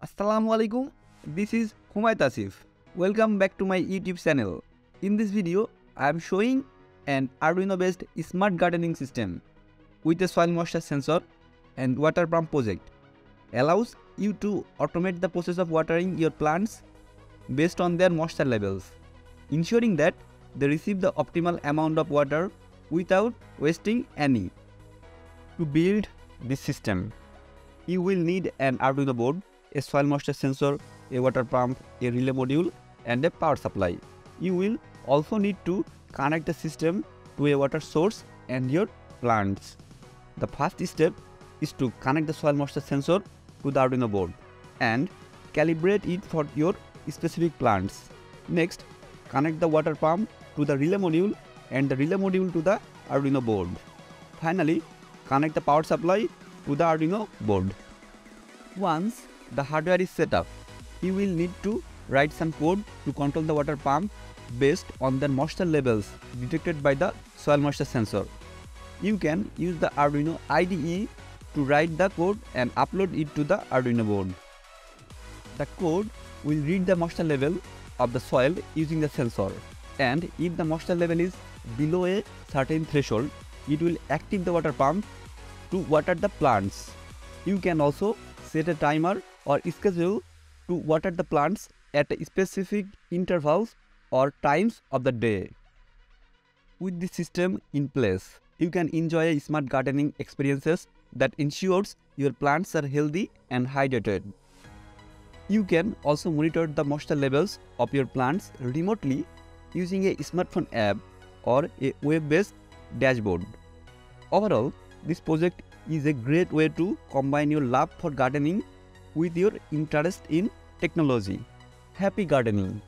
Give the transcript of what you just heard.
Assalamualaikum. This is Humayet Asif. Welcome back to my YouTube channel. In this video, I am showing an Arduino based smart gardening system with a soil moisture sensor and water pump project. Allows you to automate the process of watering your plants based on their moisture levels, ensuring that they receive the optimal amount of water without wasting any. To build this system, you will need an Arduino board, a soil moisture sensor, a water pump, a relay module, and a power supply. You will also need to connect the system to a water source and your plants. The first step is to connect the soil moisture sensor to the Arduino board and calibrate it for your specific plants. Next, connect the water pump to the relay module and the relay module to the Arduino board. Finally, connect the power supply to the Arduino board. Once the hardware is set up, you will need to write some code to control the water pump based on the moisture levels detected by the soil moisture sensor. You can use the Arduino IDE to write the code and upload it to the Arduino board. The code will read the moisture level of the soil using the sensor, and if the moisture level is below a certain threshold, it will activate the water pump to water the plants. You can also set a timer or schedule to water the plants at specific intervals or times of the day. With this system in place, you can enjoy smart gardening experiences that ensures your plants are healthy and hydrated. You can also monitor the moisture levels of your plants remotely using a smartphone app or a web-based dashboard. Overall, this project is a great way to combine your love for gardening with your interest in technology. Happy gardening!